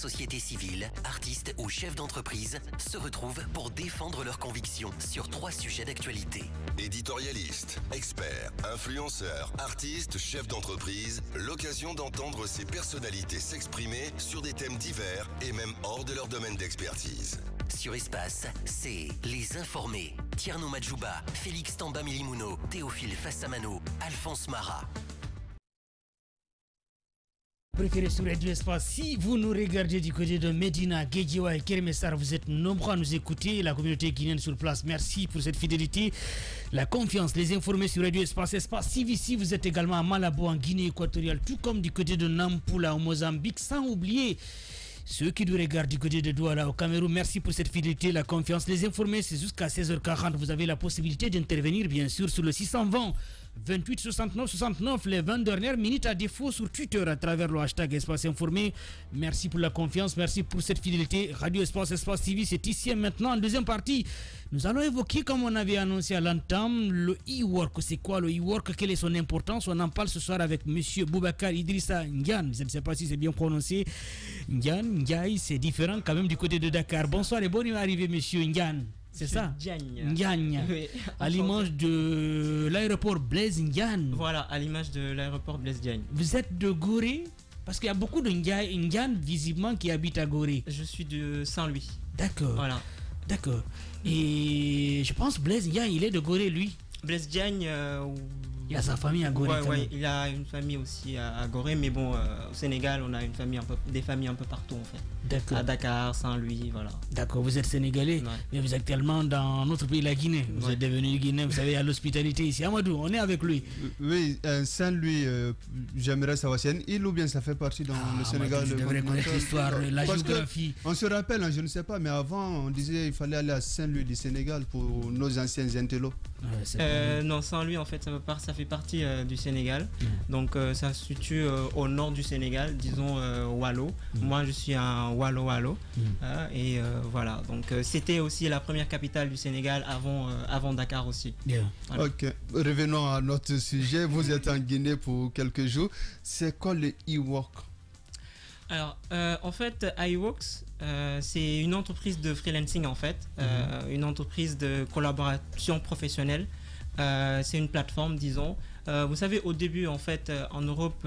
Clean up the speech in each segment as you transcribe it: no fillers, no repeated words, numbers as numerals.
société civile, artistes ou chefs d'entreprise se retrouvent pour défendre leurs convictions sur 3 sujets d'actualité. Éditorialistes, experts, influenceurs, artistes, chefs d'entreprise, l'occasion d'entendre ces personnalités s'exprimer sur des thèmes divers et même hors de leur domaine d'expertise. Sur Espace, c'est Les Informés. Tierno Madjouba, Félix Tamba Milimuno, Théophile Fassamano, Alphonse Mara. Préféré sur Radio Espace. Si vous nous regardez du côté de Medina, Guédiawaye et Kermessar, vous êtes nombreux à nous écouter. La communauté guinéenne sur place, merci pour cette fidélité, la confiance, les informés sur Radio Espace. Espace TV, si vous êtes également à Malabo en Guinée équatoriale, tout comme du côté de Nampula au Mozambique, sans oublier ceux qui nous regardent du côté de Douala au Cameroun, merci pour cette fidélité, la confiance. Les informés, c'est jusqu'à 16h40. Vous avez la possibilité d'intervenir, bien sûr, sur le 620 28 69 69, les 20 dernières minutes, à défaut sur Twitter à travers le hashtag Espace Informé. Merci pour la confiance, merci pour cette fidélité. Radio Espace, Espace TV, c'est ici et maintenant. En deuxième partie, nous allons évoquer, comme on avait annoncé à l'entame, le e-work. C'est quoi le e-work? Quelle est son importance? On en parle ce soir avec monsieur Boubacar Idrissa Ndiane. Je ne sais pas si c'est bien prononcé. Ndiaye, c'est différent quand même du côté de Dakar. Bonsoir et bonne arrivée, monsieur Ndiane. C'est ça? Ndiagne. Oui. À l'image de l'aéroport Blaise Ndiagne. Voilà, à l'image de l'aéroport Blaise Ndiagne. Vous êtes de Gorée? Parce qu'il y a beaucoup de Ndiagne visiblement qui habitent à Gorée. Je suis de Saint-Louis. D'accord. Voilà. D'accord. Et je pense Blaise Ndiagne, il est de Gorée, lui. Blaise Ndiagne, il a sa famille à Gorée. Ouais, il a une famille aussi à Gorée, mais bon, au Sénégal, on a des familles un peu partout en fait. D'accord. À Dakar, Saint-Louis, voilà. D'accord, vous êtes sénégalais, ouais. Mais vous êtes actuellement dans notre pays, la Guinée. Vous êtes devenu Guinéen, vous savez, à l'hospitalité ici. Amadou, on est avec lui. Oui, Saint-Louis, j'aimerais savoir, c'est une île ou bien ça fait partie dans le Sénégal? Je devrais connaître l'histoire, la géographie. On se rappelle, je ne sais pas, mais avant, on disait qu'il fallait aller à Saint-Louis du Sénégal pour nos anciens intellos. Non, Saint-Louis, en fait, ça fait partie du Sénégal. Donc, ça se situe au nord du Sénégal, disons Wallo. Moi, je suis un Wallo. Et voilà. Donc, c'était aussi la première capitale du Sénégal avant Dakar aussi. Bien. Voilà. Ok. Revenons à notre sujet. Vous êtes en Guinée pour quelques jours. C'est quoi le e-work? Alors, en fait, iWorks, c'est une entreprise de freelancing, en fait, une entreprise de collaboration professionnelle. C'est une plateforme, disons. Vous savez, au début, en fait, en Europe,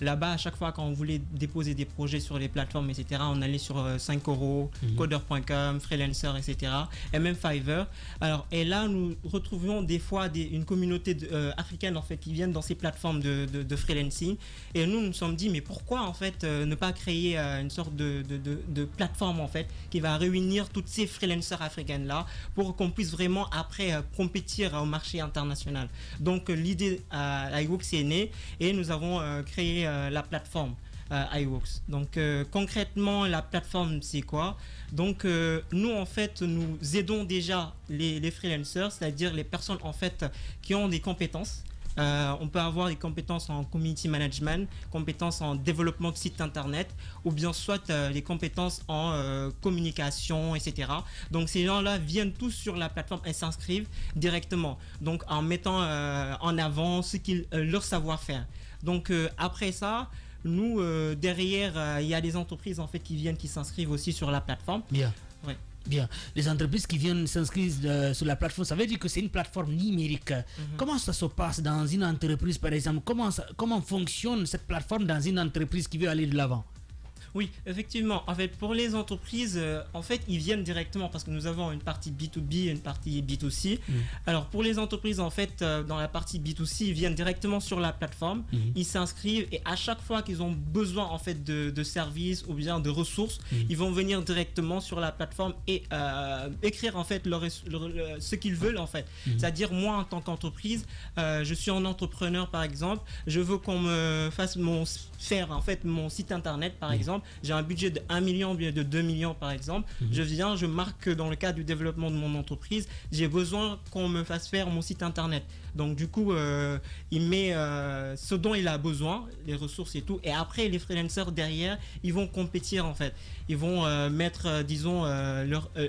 là-bas, à chaque fois qu'on voulait déposer des projets sur les plateformes, etc., on allait sur 5 euros, Coder.com, Freelancer, etc., et même Fiverr. Alors, et là, nous retrouvions des fois une communauté africaine, en fait, qui viennent dans ces plateformes de freelancing. Et nous nous sommes dit, mais pourquoi, en fait, ne pas créer une sorte de plateforme, en fait, qui va réunir toutes ces freelancers africaines-là pour qu'on puisse vraiment, après, compétir au marché international. Donc, l'idée iWorks est né et nous avons créé la plateforme iWorks. Donc concrètement, la plateforme, c'est quoi? Donc nous, en fait, nous aidons déjà les freelancers, c'est-à-dire les personnes, en fait, qui ont des compétences. On peut avoir des compétences en community management, compétences en développement de site internet, ou bien soit des compétences en communication, etc. Donc ces gens-là viennent tous sur la plateforme et s'inscrivent directement, donc en mettant en avant leur savoir-faire. Donc après ça, nous, derrière, il y a des entreprises, en fait, qui s'inscrivent aussi sur la plateforme. Bien. Ouais. Bien, les entreprises qui viennent s'inscrire sur la plateforme, ça veut dire que c'est une plateforme numérique. Comment ça se passe dans une entreprise, par exemple? Comment fonctionne cette plateforme dans une entreprise qui veut aller de l'avant? Oui, effectivement. En fait, pour les entreprises, en fait, ils viennent directement parce que nous avons une partie B2B et une partie B2C. Alors, pour les entreprises, en fait, dans la partie B2C, ils viennent directement sur la plateforme. Ils s'inscrivent et à chaque fois qu'ils ont besoin, en fait, de services ou bien de ressources, ils vont venir directement sur la plateforme et écrire, en fait, ce qu'ils veulent, en fait. C'est-à-dire, moi, en tant qu'entreprise, je suis un entrepreneur, par exemple, je veux qu'on me fasse mon site internet, par exemple. J'ai un budget de 1 million, bien de 2 millions par exemple. Je marque dans le cadre du développement de mon entreprise, j'ai besoin qu'on me fasse faire mon site internet. Donc du coup, il met ce dont il a besoin, les ressources et tout. Et après, les freelancers derrière, ils vont compétir en fait. Ils vont mettre, disons,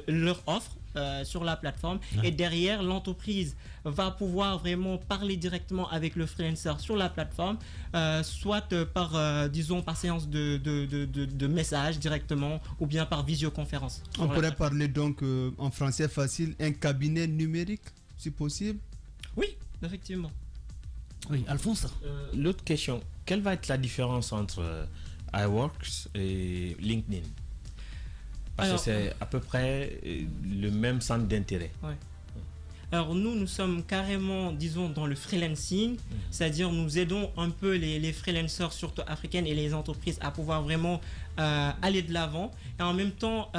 leur offre sur la plateforme. Et derrière, l'entreprise va pouvoir vraiment parler directement avec le freelancer sur la plateforme, soit par, disons, par séance de messages directement ou bien par visioconférence. On pourrait parler donc en français facile, un cabinet numérique, si possible? Oui, effectivement. Oui, Alphonse. L'autre question, quelle va être la différence entre iWorks et LinkedIn? Parce que c'est à peu près le même centre d'intérêt. Ouais. Alors nous sommes carrément, disons, dans le freelancing, c'est-à-dire nous aidons un peu les freelancers, surtout africaines, et les entreprises à pouvoir vraiment aller de l'avant. Et en même temps,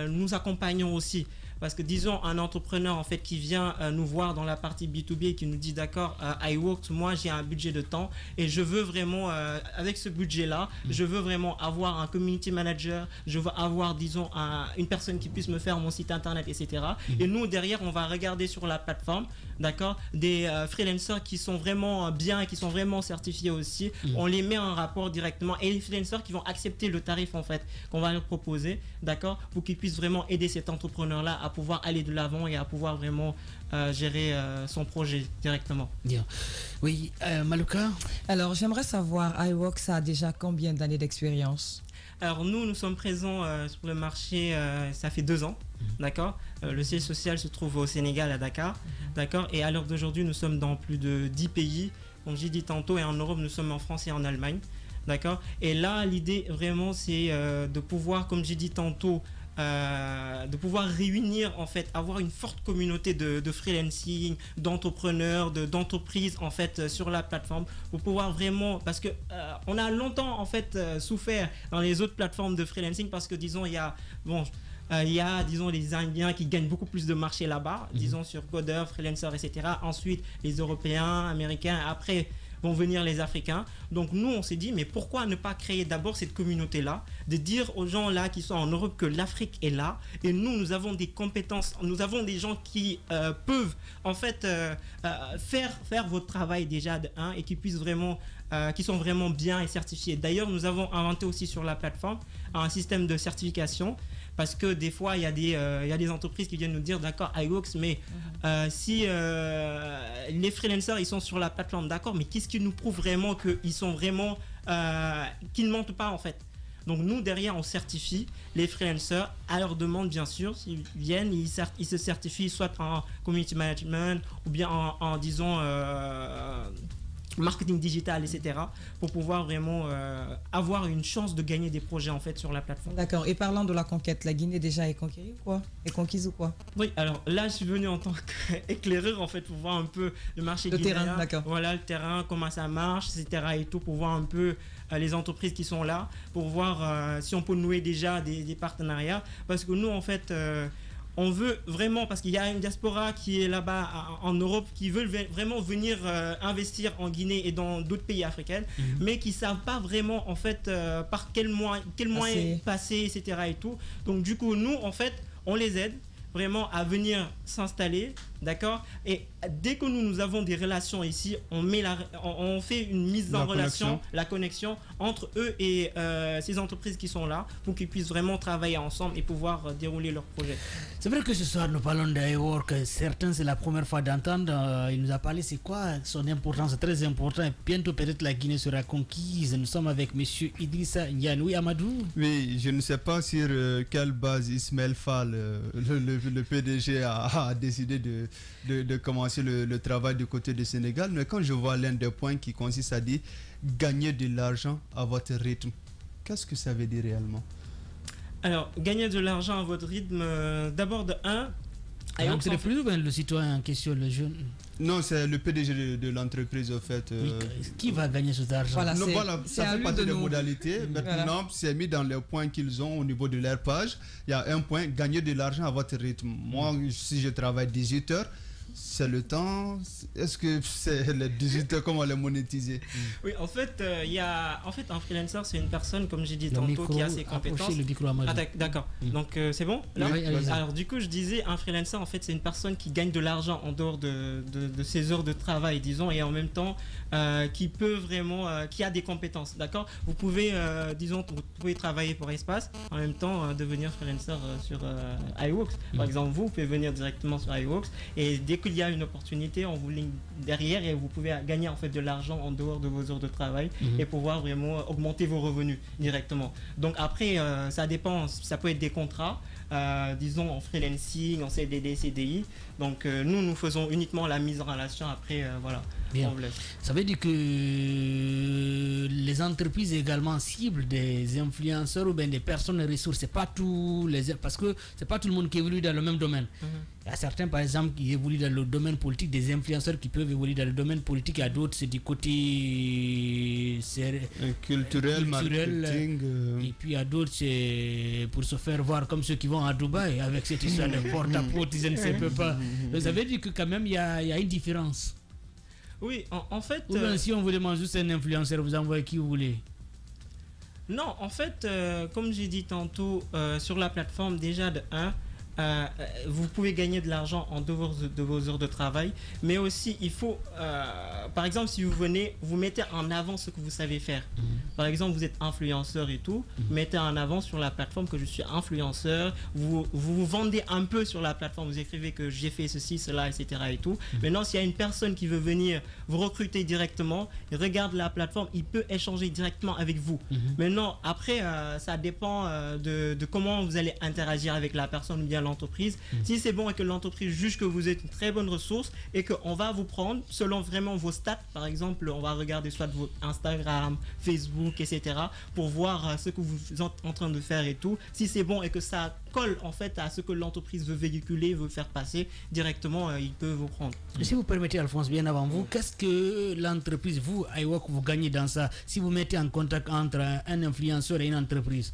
nous accompagnons aussi. Parce que disons un entrepreneur en fait qui vient nous voir dans la partie B2B et qui nous dit d'accord, iWorks, moi j'ai un budget de temps et je veux vraiment avec ce budget là, je veux vraiment avoir un community manager, je veux avoir disons une personne qui puisse me faire mon site internet, etc. Et nous derrière on va regarder sur la plateforme, d'accord, des freelancers qui sont vraiment bien et qui sont vraiment certifiés aussi. On les met en rapport directement et les freelancers qui vont accepter le tarif en fait qu'on va leur proposer, d'accord, pour qu'ils puissent vraiment aider cet entrepreneur là à pouvoir aller de l'avant et à pouvoir vraiment gérer son projet directement. Bien. Oui, Malouka. Alors, j'aimerais savoir, iWorks a déjà combien d'années d'expérience? Alors, nous sommes présents sur le marché, ça fait 2 ans, d'accord. Le siège social se trouve au Sénégal, à Dakar, d'accord. Et à l'heure d'aujourd'hui, nous sommes dans plus de 10 pays. Donc, j'ai dit tantôt, et en Europe, nous sommes en France et en Allemagne, d'accord. Et là, l'idée, vraiment, c'est de pouvoir, comme j'ai dit tantôt, de pouvoir réunir en fait, avoir une forte communauté de freelancing, d'entrepreneurs, d'entreprises en fait sur la plateforme pour pouvoir vraiment, parce que on a longtemps en fait souffert dans les autres plateformes de freelancing parce que disons il y a disons les Indiens qui gagnent beaucoup plus de marché là-bas, disons sur Coder, Freelancer, etc. Ensuite les Européens, Américains, après vont venir les Africains. Donc nous on s'est dit mais pourquoi ne pas créer d'abord cette communauté là, de dire aux gens là qui sont en Europe que l'Afrique est là et nous avons des compétences, nous avons des gens qui peuvent en fait faire votre travail déjà de 1 et qui puissent vraiment qui sont vraiment bien et certifiés. D'ailleurs nous avons inventé aussi sur la plateforme un système de certification. Parce que des fois, il y a des entreprises qui viennent nous dire, d'accord, iWorks, mais si les freelancers, ils sont sur la plateforme, d'accord, mais qu'est-ce qui nous prouve vraiment qu'ils sont vraiment, qu'ils ne mentent pas, en fait. Donc, nous, derrière, on certifie les freelancers à leur demande, bien sûr. S'ils viennent, ils se certifient soit en community management ou bien en disons, marketing digital, etc. pour pouvoir vraiment avoir une chance de gagner des projets en fait sur la plateforme. D'accord. Et parlant de la conquête, la Guinée déjà est conquérie ou quoi? Est conquise ou quoi? Oui, alors là je suis venu en tant qu'éclaireur en fait pour voir un peu le marché guinéen. Terrain, d'accord. Voilà le terrain, comment ça marche, etc. et tout, pour voir un peu les entreprises qui sont là, pour voir si on peut nouer déjà des partenariats. Parce que nous en fait on veut vraiment, parce qu'il y a une diaspora qui est là-bas en Europe, qui veulent vraiment venir investir en Guinée et dans d'autres pays africains, mais qui ne savent pas vraiment en fait par quel moyen passer, etc. et tout. Donc du coup, nous, en fait, on les aide vraiment à venir s'installer, d'accord. Et dès que nous avons des relations ici, on fait une mise en relation, la connexion entre eux et ces entreprises qui sont là pour qu'ils puissent vraiment travailler ensemble et pouvoir dérouler leurs projets. C'est vrai que ce soir nous parlons d'iWorks. Certains c'est la première fois d'entendre. Il nous a parlé, c'est quoi son importance, c'est très important. Et bientôt peut-être la Guinée sera conquise. Nous sommes avec monsieur Idrissa Ndianoui Amadou. Oui, je ne sais pas sur quelle base Ismaël Fall, le PDG a décidé de commencer le travail du côté du Sénégal, mais quand je vois l'un des points qui consiste à dire gagner de l'argent à votre rythme, qu'est-ce que ça veut dire réellement? Alors, gagner de l'argent à votre rythme, d'abord de 1. C'est le plus ou bien le citoyen en question, le jeune? Non, c'est le PDG de l'entreprise, en fait. Oui, qui va gagner cet argent? Voilà, ça fait partie des modalités. Maintenant, c'est mis dans les points qu'ils ont au niveau de leur page. Il y a un point, gagner de l'argent à votre rythme. Moi, si je travaille 18 heures, c'est le temps. Est-ce que c'est les digital, comment les monétiser? Oui, en fait, il y a, en fait, un freelancer, c'est une personne, comme j'ai dit tantôt, qui a ses compétences. Le micro à Ah, d'accord. Donc, c'est bon là? Oui, allez-y. Alors, du coup, je disais, un freelancer, en fait, c'est une personne qui gagne de l'argent en dehors de ses heures de travail, disons, et en même temps, qui peut vraiment, qui a des compétences, d'accord? Vous pouvez, disons, vous pouvez travailler pour Espace, en même temps, devenir freelancer sur iWorks. Par exemple, vous pouvez venir directement sur iWorks, et dès qu'il y a une opportunité, on vous ligne derrière et vous pouvez gagner en fait de l'argent en dehors de vos heures de travail et pouvoir vraiment augmenter vos revenus directement. Donc après, ça dépend, ça peut être des contrats, disons en freelancing, en CDD, CDI. Donc nous faisons uniquement la mise en relation après, voilà. Bien. Ça veut dire que les entreprises également ciblent des influenceurs ou bien des personnes ressources. C'est pas tous les, parce que c'est pas tout le monde qui évolue dans le même domaine. Il y a certains, par exemple, qui évoluent dans le domaine politique, des influenceurs qui peuvent évoluer dans le domaine politique. Il y a d'autres, c'est du côté culturel, marketing. Et puis il y a d'autres, c'est pour se faire voir comme ceux qui vont à Dubaï avec cette histoire de porte-à-porte, je ne sais pas. Donc, ça veut dire que quand même, il y a une différence. Oui, en fait... Ou bien si on vous demande juste un influenceur, vous envoyez qui vous voulez? Non, en fait, comme j'ai dit tantôt, sur la plateforme, déjà de 1, vous pouvez gagner de l'argent en dehors de vos heures de travail, mais aussi il faut, par exemple, si vous venez, vous mettez en avant ce que vous savez faire. Par exemple, vous êtes influenceur et tout, mettez en avant sur la plateforme que je suis influenceur, vous vendez un peu sur la plateforme, vous écrivez que j'ai fait ceci, cela, etc. et tout. Maintenant, s'il y a une personne qui veut venir vous recruter directement, il regarde la plateforme, il peut échanger directement avec vous. Maintenant, après, ça dépend de comment vous allez interagir avec la personne ou bien l'entreprise. Si c'est bon et que l'entreprise juge que vous êtes une très bonne ressource et qu'on va vous prendre selon vraiment vos stats, par exemple, on va regarder soit votre Instagram, Facebook, etc. pour voir ce que vous êtes en train de faire et tout. Si c'est bon et que ça colle en fait à ce que l'entreprise veut véhiculer, veut faire passer, directement, il peut vous prendre. Si vous permettez, Alphonse, bien avant vous, qu'est-ce que l'entreprise, vous, iWork, vous gagnez dans ça si vous mettez en contact entre un influenceur et une entreprise?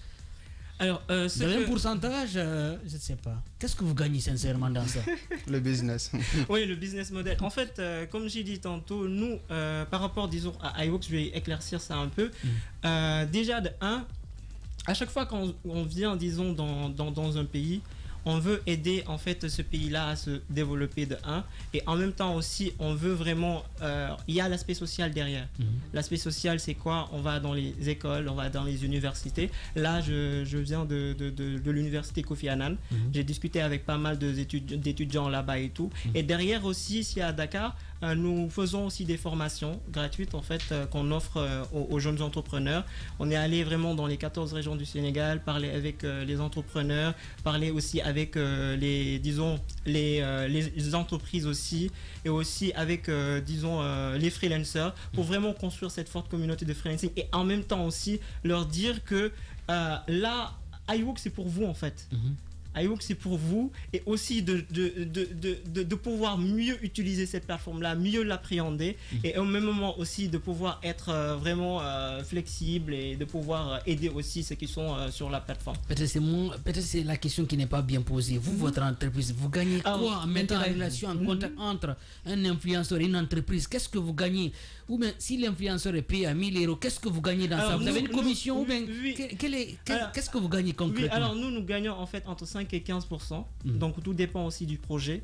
Alors, vous avez un pourcentage, je ne sais pas. Qu'est-ce que vous gagnez sincèrement dans ça? Le business. Oui, le business model. En fait, comme j'ai dit tantôt, nous, par rapport, disons, à iWork, je vais éclaircir ça un peu. Déjà, de 1, à chaque fois qu'on vient, disons, dans un pays, on veut aider en fait ce pays-là à se développer de 1 et en même temps aussi on veut vraiment il y a l'aspect social derrière. L'aspect social, c'est quoi? On va dans les écoles, on va dans les universités. Là je viens de l'université Kofi Annan. J'ai discuté avec pas mal d'étudiants là-bas et tout. Et derrière aussi, ici à Dakar, nous faisons aussi des formations gratuites en fait qu'on offre aux jeunes entrepreneurs. On est allé vraiment dans les 14 régions du Sénégal, parler avec les entrepreneurs, parler aussi avec les entreprises aussi, et aussi avec disons les freelancers, pour vraiment construire cette forte communauté de freelancing et en même temps aussi leur dire que là iWork c'est pour vous en fait. iWork c'est pour vous, et aussi de pouvoir mieux utiliser cette plateforme-là, mieux l'appréhender, et au même moment aussi de pouvoir être vraiment flexible et de pouvoir aider aussi ceux qui sont sur la plateforme. Peut-être c'est la question qui n'est pas bien posée. Vous, votre entreprise, vous gagnez quoi en mettant en relation, en contact entre un influenceur et une entreprise? Qu'est-ce que vous gagnez? Ou bien si l'influenceur est payé à 1000 €, qu'est-ce que vous gagnez dans ça? Vous avez une commission ou bien qu'est-ce que vous gagnez concrètement? Oui, alors nous gagnons en fait entre 5 et 15%. Donc tout dépend aussi du projet,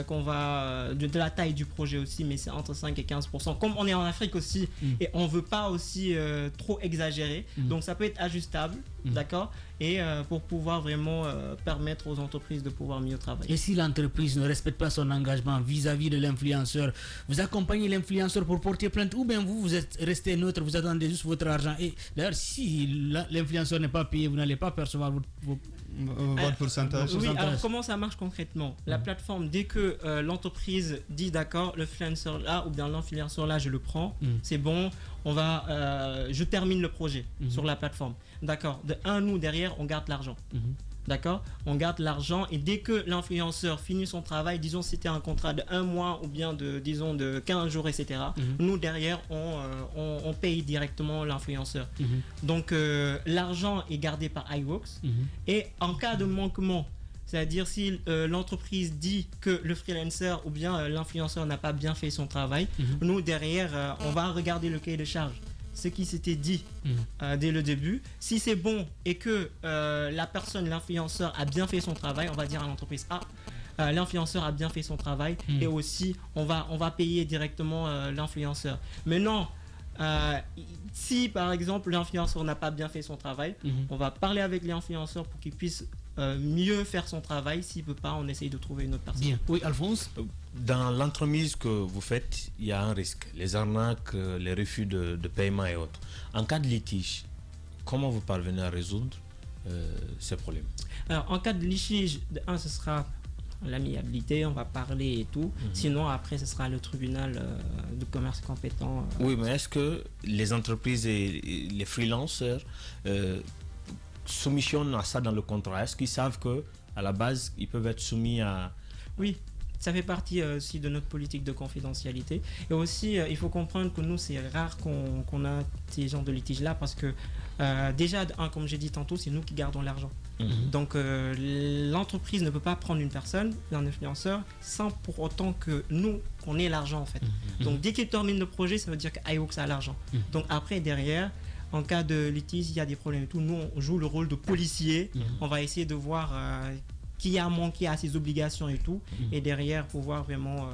qu'on va de la taille du projet aussi, mais c'est entre 5 et 15%. Comme on est en Afrique aussi et on veut pas aussi trop exagérer, donc ça peut être ajustable, d'accord, et pour pouvoir vraiment permettre aux entreprises de pouvoir mieux travailler. Et si l'entreprise ne respecte pas son engagement vis-à-vis de l'influenceur, vous accompagnez l'influenceur pour porter plainte, ou bien vous êtes resté neutre, vous attendez juste votre argent? Et d'ailleurs, si l'influenceur n'est pas payé, vous n'allez pas percevoir votre pourcentage. Oui, alors comment ça marche concrètement? La plateforme, dès que l'entreprise dit d'accord, le freelancer là ou bien l'influenceur là, je le prends, c'est bon, je termine le projet sur la plateforme. D'accord. De 1, nous derrière, on garde l'argent. D'accord, on garde l'argent, et dès que l'influenceur finit son travail, disons c'était un contrat de 1 mois ou bien disons de 15 jours, etc. Nous derrière on paye directement l'influenceur. Donc l'argent est gardé par iWorks, et en cas de manquement, C'est-à-dire si l'entreprise dit que le freelancer ou bien l'influenceur n'a pas bien fait son travail, nous derrière, on va regarder le cahier de charge, ce qui s'était dit dès le début. Si c'est bon et que la personne, l'influenceur a bien fait son travail, on va dire à l'entreprise l'influenceur a bien fait son travail et aussi on va payer directement l'influenceur. Maintenant, si par exemple l'influenceur n'a pas bien fait son travail, on va parler avec l'influenceur pour qu'il puisse mieux faire son travail. S'il ne peut pas, on essaye de trouver une autre personne. Bien. Oui, Alphonse. Dans l'entremise que vous faites, il y a un risque. Les arnaques, les refus de paiement et autres. En cas de litige, comment vous parvenez à résoudre ces problèmes? Alors, en cas de litige, ce sera l'amiabilité, on va parler et tout. Sinon, après, ce sera le tribunal de commerce compétent. Oui, mais est-ce que les entreprises et les freelancers soumissionnent à ça dans le contrat? Est-ce qu'ils savent que à la base, ils peuvent être soumis à... Oui, ça fait partie aussi de notre politique de confidentialité. Et aussi, il faut comprendre que nous, c'est rare qu'on a ces genres de litiges-là parce que déjà, comme j'ai dit tantôt, c'est nous qui gardons l'argent. Donc, l'entreprise ne peut pas prendre une personne, un influenceur, sans pour autant que nous, on ait l'argent en fait. Donc, dès qu'il termine le projet, ça veut dire qu'iWorks a l'argent. Donc, après, derrière, en cas de litige, il y a des problèmes et tout. Nous, on joue le rôle de policier. On va essayer de voir qui a manqué à ses obligations et tout. Et derrière, pouvoir vraiment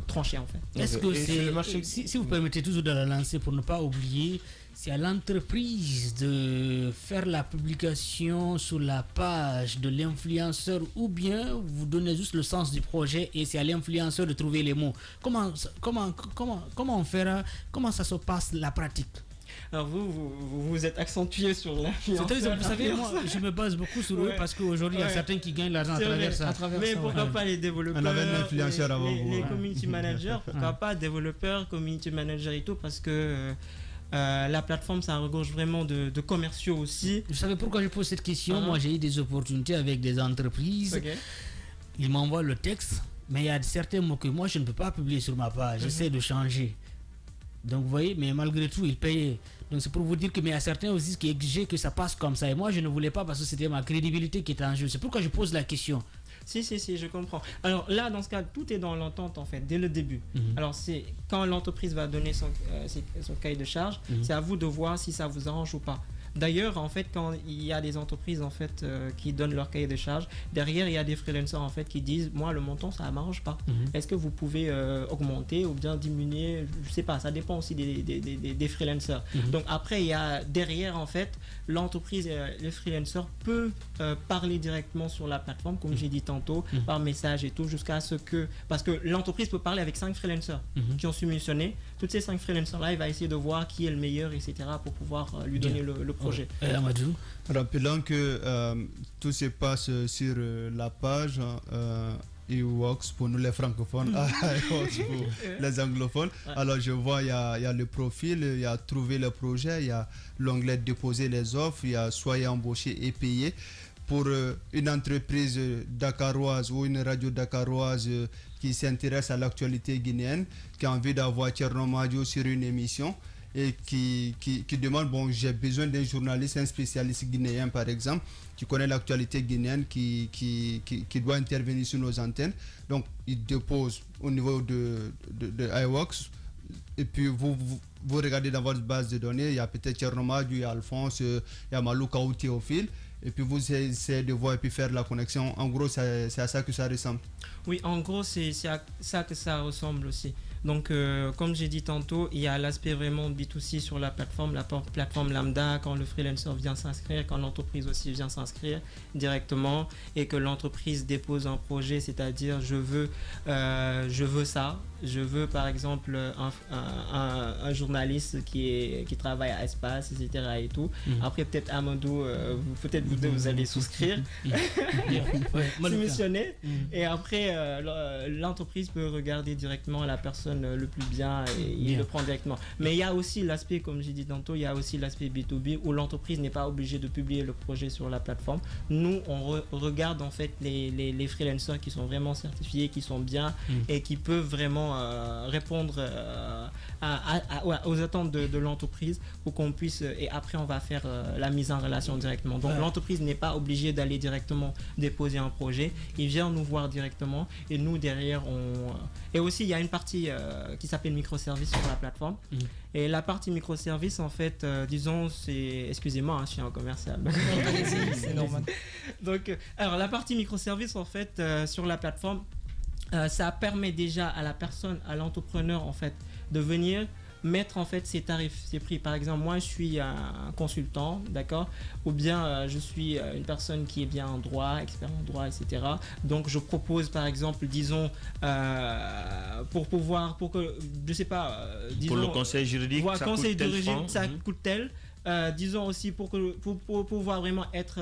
trancher en fait. Est-ce que c'est... Si vous permettez toujours de la lancer pour ne pas oublier, c'est à l'entreprise de faire la publication sur la page de l'influenceur ou bien vous donnez juste le sens du projet et c'est à l'influenceur de trouver les mots. Comment on fera, comment ça se passe la pratique? Alors vous êtes accentué sur l'influenceur. Vous savez, moi, je me base beaucoup sur eux parce qu'aujourd'hui, il y a certains qui gagnent l'argent à travers ça. Mais pourquoi pas les développeurs, les community managers, pourquoi pas développeurs, community managers et tout, parce que la plateforme, ça regorge vraiment de commerciaux aussi. Vous savez pourquoi je pose cette question? Moi, j'ai eu des opportunités avec des entreprises. Ils m'envoient le texte, mais il y a certains mots que moi, je ne peux pas publier sur ma page. J'essaie de changer. Donc, vous voyez, mais malgré tout, ils payaient. Donc, c'est pour vous dire que, mais il y a certains aussi qui exigeaient que ça passe comme ça. Et moi, je ne voulais pas parce que c'était ma crédibilité qui était en jeu. C'est pourquoi je pose la question. Si, je comprends. Alors là, dans ce cas, tout est dans l'entente en fait, dès le début. Alors c'est quand l'entreprise va donner son cahier de charge, c'est à vous de voir si ça vous arrange ou pas. D'ailleurs, en fait, quand il y a des entreprises en fait qui donnent leur cahier de charge, derrière il y a des freelancers en fait qui disent moi le montant ça m'arrange pas. Est-ce que vous pouvez augmenter ou bien diminuer? Je sais pas, ça dépend aussi des freelancers. Donc après il y a derrière en fait l'entreprise et le freelancer peut parler directement sur la plateforme comme j'ai dit tantôt par message et tout jusqu'à ce que parce que l'entreprise peut parler avec 5 freelancers qui ont soumissionné. Toutes ces 5 freelancers là, il va essayer de voir qui est le meilleur etc pour pouvoir lui donner le projet. Amadou, rappelant que tout se passe sur la page iWorks pour nous les francophones, iWorks pour les anglophones. Alors je vois il y a le profil, il y a trouver le projet, il y a l'onglet déposer les offres, il y a soyez embauché et payé. Pour une entreprise dakaroise ou une radio dakaroise qui s'intéresse à l'actualité guinéenne, qui a envie d'avoir Thierno Madio sur une émission et qui demande, bon, j'ai besoin d'un journaliste, un spécialiste guinéen par exemple, qui connaît l'actualité guinéenne, qui doit intervenir sur nos antennes. Donc, il dépose au niveau de iWorks et puis vous regardez dans votre base de données, il y a peut-être Thierno Madio, il y a Alphonse, il y a Malou Kaou Théophile. Et puis vous essayez de voir et puis faire la connexion. En gros, c'est à ça que ça ressemble. Oui, en gros, c'est à ça que ça ressemble aussi. Donc, comme j'ai dit tantôt, il y a l'aspect vraiment B2C sur la plateforme lambda, quand le freelancer vient s'inscrire, quand l'entreprise aussi vient s'inscrire directement et que l'entreprise dépose un projet, c'est-à-dire je veux ça. Je veux par exemple un journaliste qui travaille à Espace, etc. et tout. Après, peut-être Amadou, vous allez souscrire, soumissionner. Et après, l'entreprise peut regarder directement la personne personne le plus bien et il le prend directement. Mais il y a aussi l'aspect, comme j'ai dit tantôt, il y a aussi l'aspect B2B où l'entreprise n'est pas obligée de publier le projet sur la plateforme. Nous, on regarde en fait les freelancers qui sont vraiment certifiés, qui sont bien et qui peuvent vraiment répondre aux attentes de l'entreprise pour qu'on puisse, et après on va faire la mise en relation directement. Donc l'entreprise n'est pas obligée d'aller directement déposer un projet, il vient nous voir directement et nous derrière et aussi il y a une partie qui s'appelle microservice sur la plateforme et la partie microservice en fait disons c'est, excusez-moi, je suis un commercial. C'est normal. Donc alors la partie microservice en fait sur la plateforme ça permet déjà à la personne, à l'entrepreneur en fait de venir mettre en fait ses tarifs, ses prix. Par exemple, moi je suis un consultant, d'accord, ou bien je suis une personne qui est bien en droit, expert en droit, etc. Donc je propose par exemple, disons, pour que, je sais pas, disons, pour le conseil juridique, ça coûte tel franc. Ça coûte tel. Disons aussi pour pouvoir vraiment être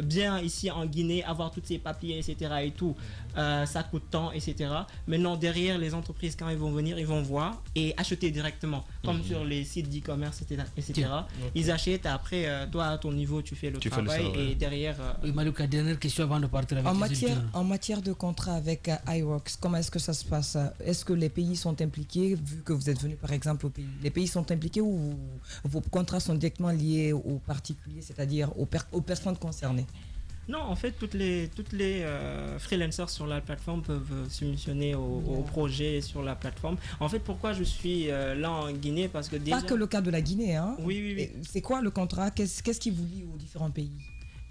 bien ici en Guinée, avoir tous ces papiers, etc. et tout, ça coûte tant, etc. Maintenant, derrière, les entreprises, quand ils vont venir, ils vont voir et acheter directement, comme sur les sites d'e-commerce, etc. Ils achètent, après, toi, à ton niveau, tu fais le travail et derrière... Malouka, dernière question avant de partir avec en matière de contrat avec iWorks, comment est-ce que ça se passe? Est-ce que les pays sont impliqués, vu que vous êtes venu par exemple au pays? Les pays sont impliqués ou vos contrats sont directement liés aux particuliers, c'est-à-dire aux personnes concernées? Non, en fait, toutes les freelancers sur la plateforme peuvent soumissionner au projet sur la plateforme. En fait, pourquoi je suis là en Guinée? Parce que déjà... Pas que le cas de la Guinée, hein? Oui. C'est quoi le contrat? Qu'est-ce qui vous lie aux différents pays?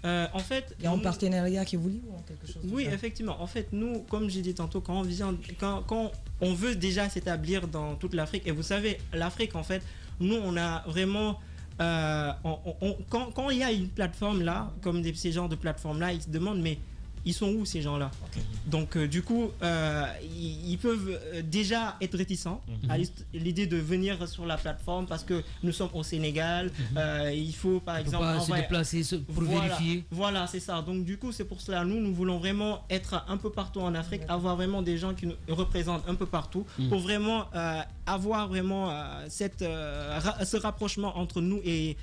En fait, il y a un partenariat qui vous lie ou quelque chose? Oui, effectivement. En fait, nous, comme j'ai dit tantôt, quand on veut déjà s'établir dans toute l'Afrique, et vous savez, l'Afrique, en fait, nous, on a vraiment... quand il y a une plateforme là, comme ces genres de plateformes là, ils se demandent mais ils sont où ces gens-là? Donc du coup, ils peuvent déjà être réticents à l'idée de venir sur la plateforme parce que nous sommes au Sénégal. Il faut par exemple se déplacer pour vérifier. Voilà, c'est ça. Donc du coup, c'est pour cela nous voulons vraiment être un peu partout en Afrique, avoir vraiment des gens qui nous représentent un peu partout pour vraiment avoir vraiment ce rapprochement entre nous et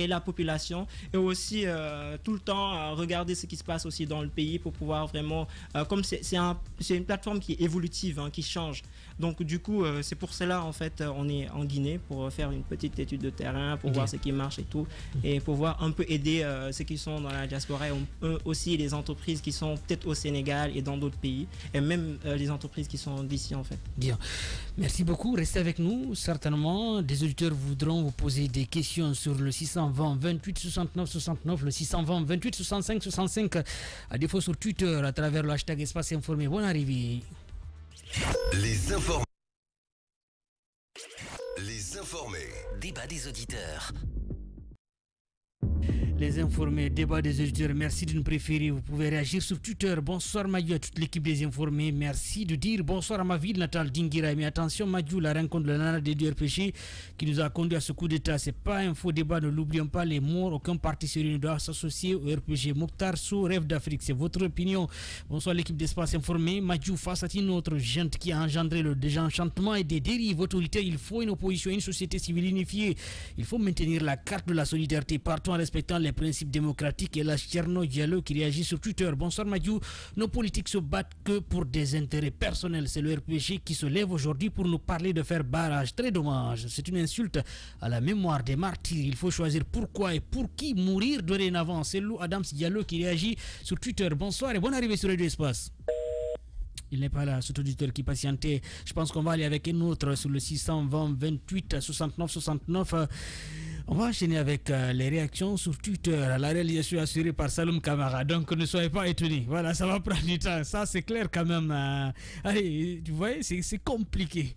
la population, et aussi tout le temps regarder ce qui se passe aussi dans le pays pour pouvoir vraiment, comme c'est une plateforme qui est évolutive, qui change. Donc du coup, c'est pour cela en fait on est en Guinée pour faire une petite étude de terrain, pour voir ce qui marche et tout, et pouvoir un peu aider ceux qui sont dans la diaspora, et aussi les entreprises qui sont peut-être au Sénégal et dans d'autres pays, et même les entreprises qui sont d'ici en fait. Bien, merci beaucoup. Restez avec nous. Certainement, des auditeurs voudront vous poser des questions sur le 620 28 69 69, le 620 28 65 65, à défaut sur Twitter à travers le hashtag Espace Informé. Bonne arrivée. Les informés. Débat des auditeurs. Les informés, débat des auditeurs, merci de nous préférer. Vous pouvez réagir sur Twitter. Bonsoir Madiou à toute l'équipe des informés. Merci de dire bonsoir à ma ville natale d'Ingira. Mais attention Madiou, la rencontre de l'ANA des deux RPG qui nous a conduit à ce coup d'état, c'est pas un faux débat, ne l'oublions pas, les morts, aucun parti sérieux ne doit s'associer au RPG. Mokhtar Sou, Rêve d'Afrique, c'est votre opinion. Bonsoir l'équipe d'Espace Informé. Madiou, face à une autre gente qui a engendré le désenchantement et des dérives autoritaires, il faut une opposition, une société civile unifiée. Il faut maintenir la carte de la solidarité partout en respectant les principes démocratiques. Et la Tcherno Diallo qui réagit sur Twitter. Bonsoir Madiou, nos politiques se battent que pour des intérêts personnels. C'est le RPG qui se lève aujourd'hui pour nous parler de faire barrage. Très dommage, c'est une insulte à la mémoire des martyrs. Il faut choisir pourquoi et pour qui mourir dorénavant. C'est Lou Adams Diallo qui réagit sur Twitter. Bonsoir et bonne arrivée sur Radio Espace. Il n'est pas là, cet auditeur qui patientait. Je pense qu'on va aller avec un autre sur le 620 28 69 69. On va enchaîner avec les réactions sur Twitter. La réalisation assurée par Saloum Kamara. Donc ne soyez pas étonnés. Voilà, ça va prendre du temps. Ça c'est clair quand même. Allez, tu vois, c'est compliqué.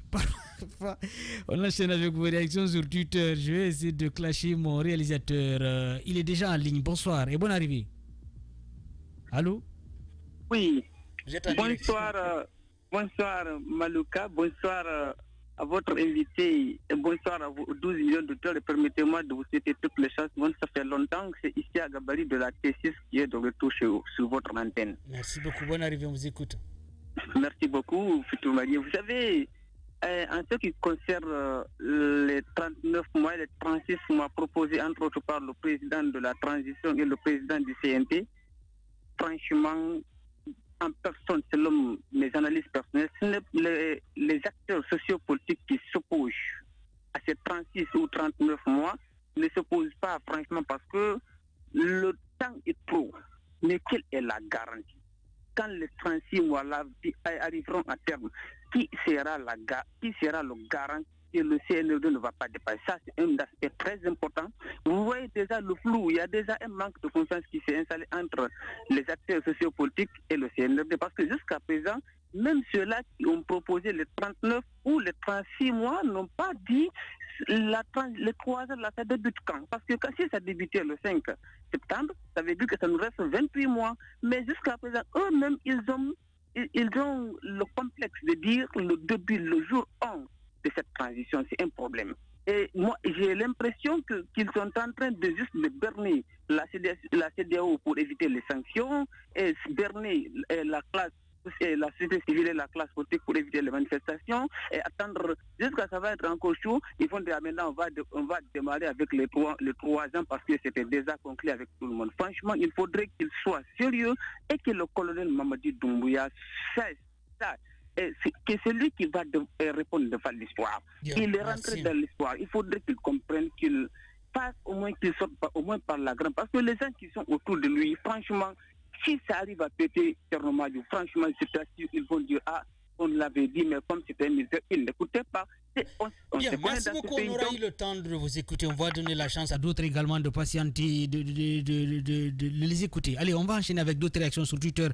On enchaîne avec vos réactions sur Twitter. Je vais essayer de clasher mon réalisateur. Il est déjà en ligne. Bonsoir et bonne arrivée. Allô? Oui. Bonsoir Malouka. Bonsoir à votre invité et bonsoir à vos 12 millions d'auditeurs. Permettez-moi de vous souhaiter toutes les chances. Ça fait longtemps que c'est ici à Gabarit de la T6 qui est de retour sur votre antenne. Merci beaucoup. Bonne arrivée, on vous écoute. Merci beaucoup, Fitou Marie. Vous savez, En ce qui concerne les 39 mois et les 36 mois proposés entre autres par le président de la transition et le président du CNT, franchement, en personne, selon mes analyses personnelles, ce n'est les acteurs sociopolitiques qui s'opposent à ces 36 ou 39 mois ne s'opposent pas franchement parce que le temps est trop. Mais quelle est la garantie? Quand les 36 mois-là arriveront à terme, qui sera le garant que le CNRD ne va pas dépasser? Ça, c'est un aspect très important. Vous voyez déjà le flou, il y a déjà un manque de confiance qui s'est installé entre les acteurs sociopolitiques et le CNRD. Parce que jusqu'à présent, même ceux-là qui ont proposé les 39 ou les 36 mois n'ont pas dit les 3 ans, ça débute quand? Parce que si ça débutait le 5 septembre, ça veut dire que ça nous reste 28 mois. Mais jusqu'à présent, eux-mêmes, ils ont le complexe de dire le début, le jour 1 de cette transition, c'est un problème. Et moi, j'ai l'impression qu'ils sont en train de juste de berner la CEDEAO pour éviter les sanctions et berner la société civile et la classe politique pour éviter les manifestations et attendre jusqu'à ça va être encore chaud. Ils vont dire maintenant on va démarrer avec les 3 ans parce que c'était déjà conclu avec tout le monde. Franchement, il faudrait qu'ils soient sérieux et que le colonel Mamadi Doumbouya cesse ça. Que c'est lui qui va répondre devant l'histoire. Il est rentré dans l'histoire. Il faudrait qu'il comprenne qu'il passe au moins, qu'il sorte au moins par la grande. Parce que les gens qui sont autour de lui, franchement, si ça arrive à péter Tchernomadou, franchement, ils vont dire on l'avait dit, mais comme c'était un militaire, il n'écoutait pas. Bien, merci beaucoup. On aura eu le temps de vous écouter. On va donner la chance à d'autres également de patienter, de les écouter. Allez, on va enchaîner avec d'autres réactions sur Twitter.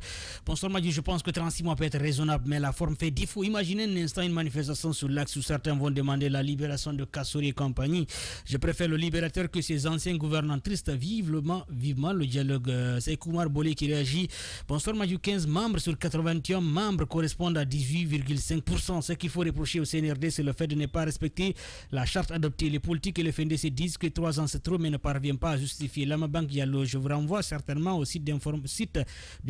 Bonsoir Madi, je pense que 36 mois peut être raisonnable, mais la forme fait défaut. Imaginez un instant une manifestation sur l'axe où certains vont demander la libération de Kassouri et compagnie. Je préfère le libérateur que ces anciens gouvernants tristes. Vivement le dialogue. C'est Koumar Bolé qui réagit. Bonsoir Madi, 15 membres sur 81 membres correspondent à 18,5%. Ce qu'il faut reprocher au CNRD, c'est le fait de ne pas respecter la charte adoptée. Les politiques et le FNDC disent que 3 ans c'est trop, mais ne parviennent pas à justifier. Lamabank Diallo, je vous renvoie certainement au site du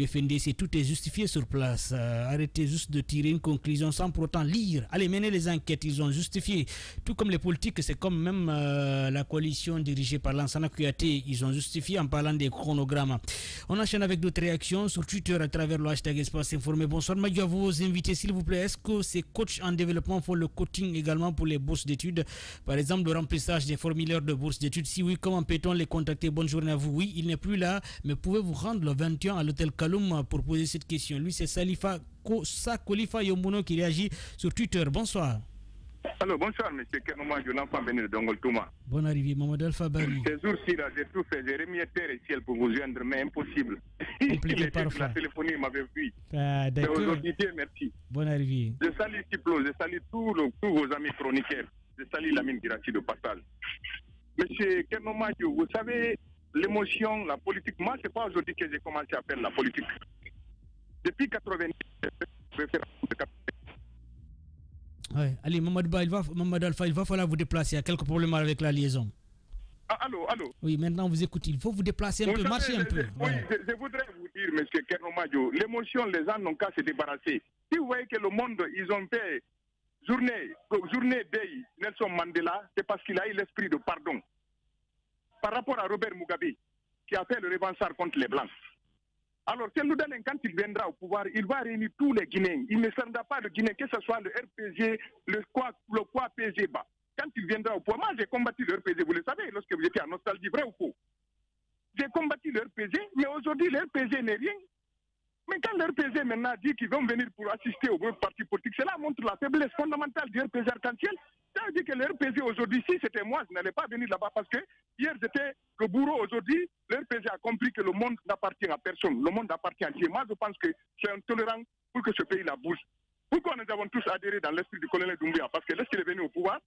FNDC. Tout est justifié sur place. Arrêtez juste de tirer une conclusion sans pour autant lire. Allez, menez les enquêtes. Ils ont justifié. Tout comme les politiques, c'est comme même la coalition dirigée par Lansana Kouyaté. Ils ont justifié en parlant des chronogrammes. On enchaîne avec d'autres réactions sur Twitter à travers le hashtag Espace Informé. Bonsoir Madio, à vous inviter s'il vous plaît. Est-ce que ces coachs en développement font le coaching également pour les bourses d'études, par exemple le remplissage des formulaires de bourses d'études? Si oui, comment peut-on les contacter? Bonne journée à vous. Oui, il n'est plus là, mais pouvez-vous rendre le 21 à l'hôtel Kaloum pour poser cette question? Lui, c'est Kolifa Yombuno qui réagit sur Twitter. Bonsoir. Alors, bonsoir, monsieur Kenoma, de l'enfant béni de Dongol Touma. Bonne arrivée, Mamadou Alpha Bari. Ces jours-ci, là, j'ai tout fait, j'ai remis terre et ciel pour vous joindre, mais impossible. Compliqué parfois. La téléphonie m'avait vu. Ah, d'accord. Mais aujourd'hui, Dieu merci. Bonne arrivée. Je salue Ciplo, je salue tous vos amis chroniqueurs. Je salue Lamine Girassi de passage. Monsieur Kenoma, vous savez, l'émotion, la politique, moi, c'est pas aujourd'hui que j'ai commencé à faire la politique. Depuis 90, ouais. Allez, Mamadou Alpha, il va falloir vous déplacer. Il y a quelques problèmes avec la liaison. Ah, allô. Oui, maintenant vous écoutez. Il faut vous déplacer un peu, marcher un peu. Oui, je voudrais vous dire, monsieur Kernomadjo, l'émotion, les gens n'ont qu'à se débarrasser. Si vous voyez que le monde, ils ont fait journée day Nelson Mandela, c'est parce qu'il a eu l'esprit de pardon. Par rapport à Robert Mugabe, qui a fait le revanchard contre les Blancs. Alors, Selou-Dalen, quand il viendra au pouvoir, il va réunir tous les Guinéens. Il ne sera pas le Guinéen, que ce soit le RPG, le quoi PSG bas. Quand il viendra au pouvoir, moi j'ai combattu le RPG, vous le savez, lorsque vous étiez en nostalgie, vrai ou faux? J'ai combattu le RPG, mais aujourd'hui le RPG n'est rien. Mais quand le RPG maintenant dit qu'ils vont venir pour assister au parti politique, cela montre la faiblesse fondamentale du RPG arc-en-ciel. Ça veut dire que le RPG aujourd'hui, si c'était moi, je n'allais pas venir là-bas parce que hier j'étais le bourreau. Aujourd'hui, le RPG a compris que le monde n'appartient à personne. Le monde appartient à Dieu. Moi, je pense que c'est intolérant pour que ce pays la bouge. Pourquoi nous avons tous adhéré dans l'esprit du colonel Doumbouya? Parce que lorsqu'il est venu au pouvoir,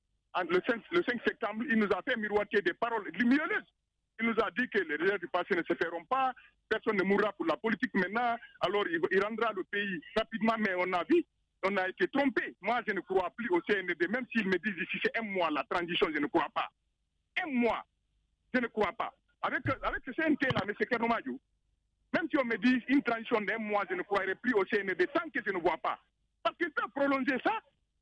le 5 septembre, il nous a fait miroiter des paroles lumineuses. Il nous a dit que les réserves du passé ne se feront pas, personne ne mourra pour la politique maintenant, alors il rendra le pays rapidement, mais on a été trompé. Moi, je ne crois plus au CND, même s'ils me disent ici c'est un mois la transition, je ne crois pas. Un mois, je ne crois pas. Avec ce CNT-là, M. Kernomadjo, même si on me dit une transition d'un mois, je ne croirais plus au CND tant que je ne vois pas. Parce que ça, prolonger ça,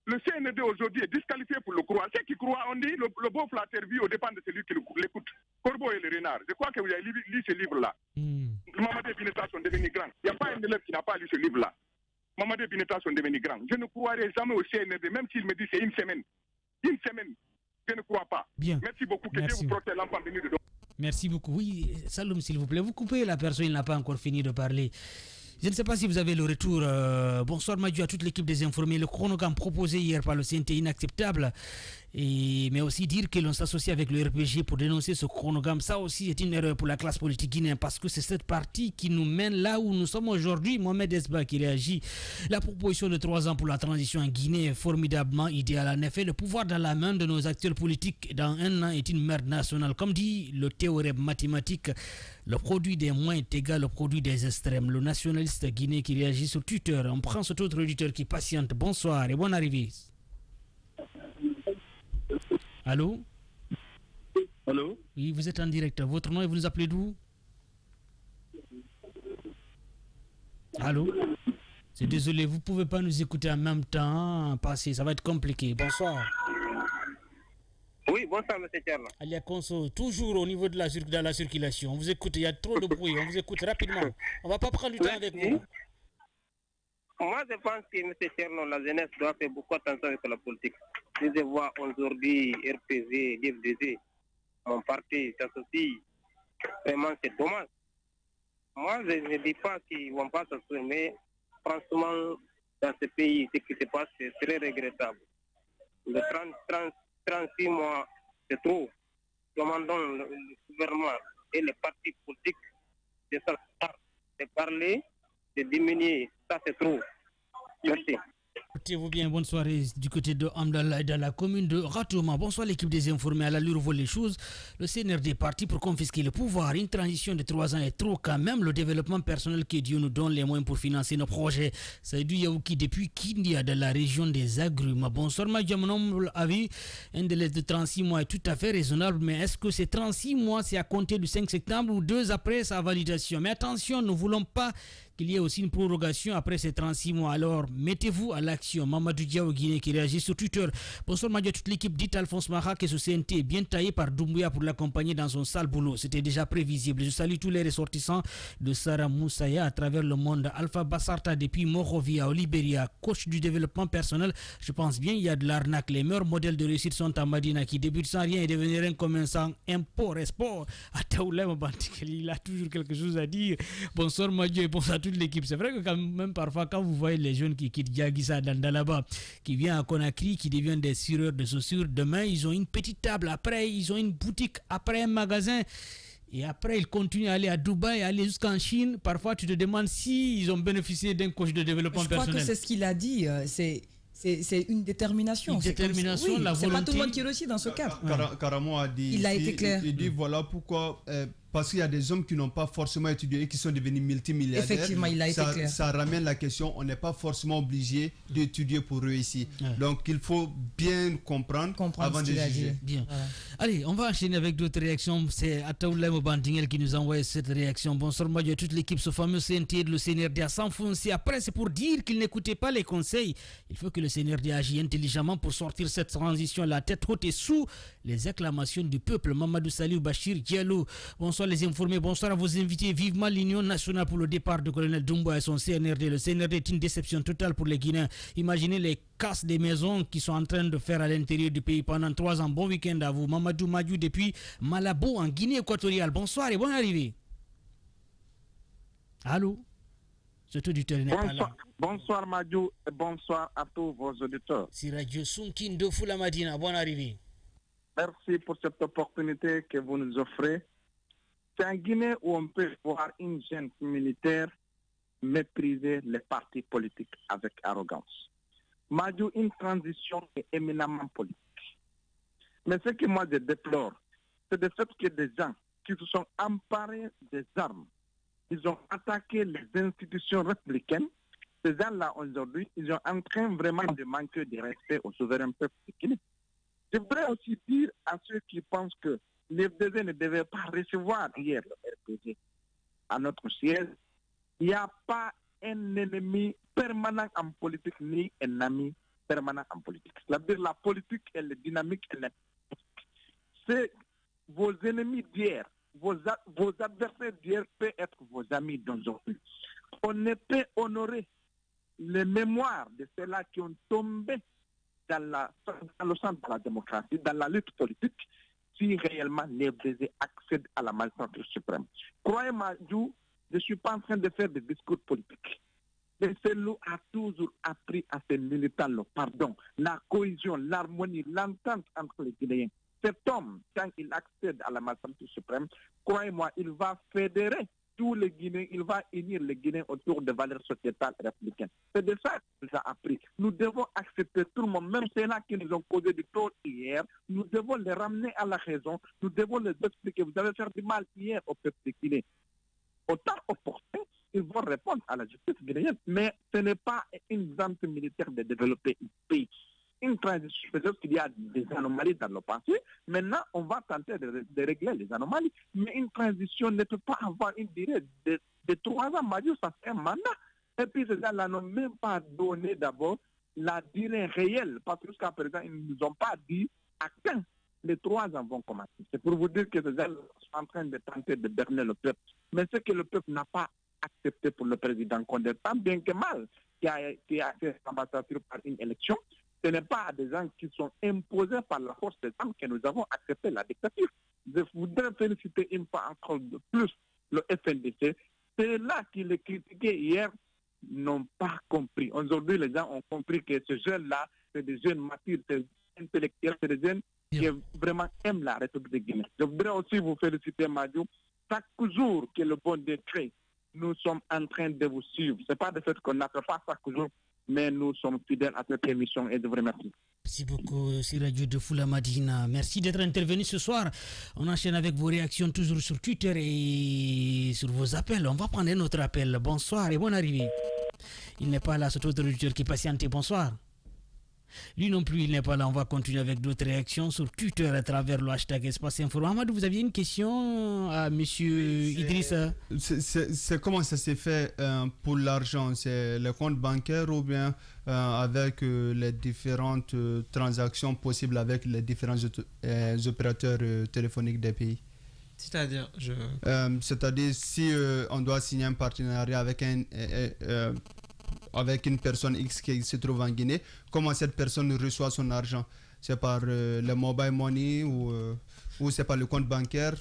Le CND aujourd'hui est disqualifié pour le croix. Ceux qui croient, on dit le beau flatteur vit au dépend de celui qui l'écoute. Corbeau et le renard. Je crois que vous avez lu ce livre-là. Mamadou Bineta sont devenus grands. Il n'y a pas un élève qui n'a pas lu ce livre-là. Mamadou Bineta sont devenus grands. Je ne croirai jamais au CND, même s'il me dit c'est une semaine. Une semaine. Je ne crois pas. Bien. Merci beaucoup. Que Dieu vous protège l'enfant venu de. Merci beaucoup. Oui, Saloum, s'il vous plaît, vous coupez la personne, il n'a pas encore fini de parler. Je ne sais pas si vous avez le retour. Bonsoir Madiou à toute l'équipe des informés. Le chronogramme proposé hier par le CNT est inacceptable. Mais aussi dire que l'on s'associe avec le RPG pour dénoncer ce chronogramme, ça aussi est une erreur pour la classe politique guinéenne parce que c'est cette partie qui nous mène là où nous sommes aujourd'hui. Mohamed Esba qui réagit. La proposition de 3 ans pour la transition en Guinée est formidablement idéale. En effet, le pouvoir dans la main de nos acteurs politiques dans un an est une merde nationale. Comme dit le théorème mathématique, le produit des moins est égal au produit des extrêmes. Le nationaliste guinéen qui réagit sur Twitter. On prend cet autre auditeur qui patiente. Bonsoir et bonne arrivée. Allô? Allô? Oui, vous êtes en direct. Votre nom et vous nous appelez d'où? Allô? C'est désolé, vous ne pouvez pas nous écouter en même temps. Passer, ça va être compliqué. Bonsoir. Oui, bonsoir, M. Tcherno. Alia Conso, toujours au niveau de la circulation. On vous écoute, il y a trop de bruit. On vous écoute rapidement. On ne va pas prendre du temps avec vous. Moi, je pense que M. Tcherno, la jeunesse doit faire beaucoup attention avec la politique. Si je vois aujourd'hui RPG, DFDD, mon parti s'associe, vraiment c'est dommage. Moi, je ne dis pas qu'ils ne vont pas s'associer, mais franchement, dans ce pays, ce qui se passe, c'est très regrettable. Le 36 mois, c'est trop. Demandons le gouvernement et les partis politiques de s'asseoir, de parler, de diminuer. Ça, c'est trop. Merci. Écoutez-vous bien, bonne soirée du côté de Amdallah et dans la commune de Ratouma. Bonsoir l'équipe des informés. À l'allure où volent les choses, le CNRD est parti pour confisquer le pouvoir. Une transition de 3 ans est trop quand même. Le développement personnel que Dieu nous donne les moyens pour financer nos projets. Saïdou Yaouki depuis Kindia dans la région des agrumes. Bonsoir Madja, mon humble avis. Un délai de 36 mois est tout à fait raisonnable. Mais est-ce que ces 36 mois, c'est à compter du 5 septembre ou 2 après sa validation? Mais attention, nous ne voulons pas qu'il y ait aussi une prorogation après ces 36 mois. Alors, mettez-vous à l'action. Mamadou Diaw Guinée qui réagit sur Twitter. Bonsoir Madia, toute l'équipe dit Alphonse Maha que ce CNT est bien taillé par Doumbouya pour l'accompagner dans son sale boulot. C'était déjà prévisible. Je salue tous les ressortissants de Sarah Moussaya à travers le monde. Alpha Bassarta depuis Morovia au Libéria, coach du développement personnel. Je pense bien il y a de l'arnaque. Les meilleurs modèles de réussite sont à Madina qui débute sans rien et devenir un commun sans import et sport. Il a toujours quelque chose à dire. Bonsoir Madia et bonsoir toute l'équipe. C'est vrai que quand même parfois quand vous voyez les jeunes qui quittent Diaguissa là-bas, qui viennent à Conakry, qui deviennent des sureurs de chaussures, demain ils ont une petite table, après ils ont une boutique, après un magasin. Et après, ils continuent à aller à Dubaï, aller jusqu'en Chine. Parfois, tu te demandes s'ils ont bénéficié d'un coach de développement personnel. Je crois que c'est ce qu'il a dit. C'est une détermination. Une détermination, oui, la volonté. C'est pas tout le monde qui réussit dans ce cadre. Caramo a dit. Il a été clair. Il dit voilà pourquoi. Parce qu'il y a des hommes qui n'ont pas forcément étudié et qui sont devenus multimilliardaires. Effectivement, il a été clair. Ça ramène la question, on n'est pas forcément obligé d'étudier pour réussir. Ouais. Donc il faut bien comprendre avant de juger. Bien. Voilà. Allez, on va enchaîner avec d'autres réactions. C'est Ataoulem Bandingel qui nous a envoyé cette réaction. Bonsoir Madio, toute l'équipe, ce fameux CNT de le CNRD a s'enfoncé. Après, c'est pour dire qu'il n'écoutait pas les conseils. Il faut que le CNRD agisse intelligemment pour sortir cette transition la tête haute et sous les acclamations du peuple. Mamadou Salou Bachir Diallo. Bonsoir les informés, bonsoir à vos invités. Vivement l'Union nationale pour le départ de colonel Doumbouya et son CNRD. Le CNRD est une déception totale pour les Guinéens. Imaginez les casses des maisons qu'ils sont en train de faire à l'intérieur du pays pendant 3 ans. Bon week-end à vous. Mamadou Madiou depuis Malabo en Guinée équatoriale. Bonsoir et bonne arrivée. Allô? Ce auditeur n'est pas là. Bonsoir Madiou et bonsoir à tous vos auditeurs. Si Radio Sunkin de Foula Madina, bonne arrivée. Merci pour cette opportunité que vous nous offrez. C'est en Guinée où on peut voir une jeune militaire mépriser les partis politiques avec arrogance. Madiou, une transition est éminemment politique. Mais ce que moi je déplore, c'est le fait que des gens qui se sont emparés des armes, ils ont attaqué les institutions républicaines. Ces gens-là, aujourd'hui, ils sont en train vraiment de manquer de respect au souverain peuple de Guinée. Je voudrais aussi dire à ceux qui pensent que les FDD ne devaient pas recevoir hier le RPG à notre siège. Il n'y a pas un ennemi permanent en politique ni un ami permanent en politique. C'est-à-dire la politique, elle est dynamique, elle est... C'est vos ennemis d'hier, vos adversaires d'hier peuvent être vos amis d'aujourd'hui. On ne peut honorer les mémoires de ceux-là qui ont tombé dans le centre de la démocratie, dans la lutte politique, si réellement les baisers accèdent à la magistrature suprême. Croyez-moi, je ne suis pas en train de faire des discours politiques. Mais Cellou a toujours appris à ses militants le pardon, la cohésion, l'harmonie, l'entente entre les Guinéens. Cet homme, quand il accède à la magistrature suprême, croyez-moi, il va fédérer tous les Guinéens, il va unir les Guinéens autour des valeurs sociétales et républicaines. C'est de ça qu'il a appris. Nous devons accepter tout le monde, même ceux-là qui nous ont causé du tort hier, nous devons les ramener à la raison, nous devons les expliquer. Vous avez fait du mal hier au peuple de Guinée. Au temps opportun, ils vont répondre à la justice guinéenne, mais ce n'est pas une vente militaire de développer un pays. Une transition, peut-être qu'il y a des anomalies dans le passé. Maintenant, on va tenter de régler les anomalies. Mais une transition ne peut pas avoir une durée de 3 ans. Major, ça fait un mandat. Et puis, ces gens-là n'ont même pas donné d'abord la durée réelle. Parce que jusqu'à présent, ils ne nous ont pas dit à quand les 3 ans vont commencer. C'est pour vous dire que ces gens sont en train de tenter de berner le peuple. Mais ce que le peuple n'a pas accepté pour le président Condé, tant bien que mal, qui a fait ambassadeur par une élection, ce n'est pas des gens qui sont imposés par la force des armes que nous avons accepté la dictature. Je voudrais féliciter une fois encore de plus le FNDC. C'est là qui les critiquaient hier, n'ont pas compris. Aujourd'hui, les gens ont compris que ces jeunes-là, c'est des jeunes matures, c'est des intellectuels, c'est des jeunes qui vraiment aiment la République de Guinée. Je voudrais aussi vous féliciter, Madiou. Chaque jour que le bon décret, nous sommes en train de vous suivre. Ce n'est pas de fait qu'on n'a pas chaque jour, mais nous sommes fidèles à cette émission et je vous remercie. Merci beaucoup, Siradio de Foula Madina. Merci d'être intervenu ce soir. On enchaîne avec vos réactions toujours sur Twitter et sur vos appels. On va prendre un autre appel. Bonsoir et bonne arrivée. Il n'est pas là, cet autre auditeur qui patiente. Bonsoir. Lui non plus, il n'est pas là. On va continuer avec d'autres réactions sur Twitter à travers le hashtag Espace Info. Amadou, vous aviez une question à monsieur Idrissa? C'est comment ça s'est fait pour l'argent? C'est le compte bancaire ou bien avec les différentes transactions possibles avec les différents opérateurs téléphoniques des pays? C'est-à-dire, c'est-à-dire si on doit signer un partenariat avec une personne X qui se trouve en Guinée, comment cette personne reçoit son argent? C'est par le mobile money ou c'est par le compte bancaire?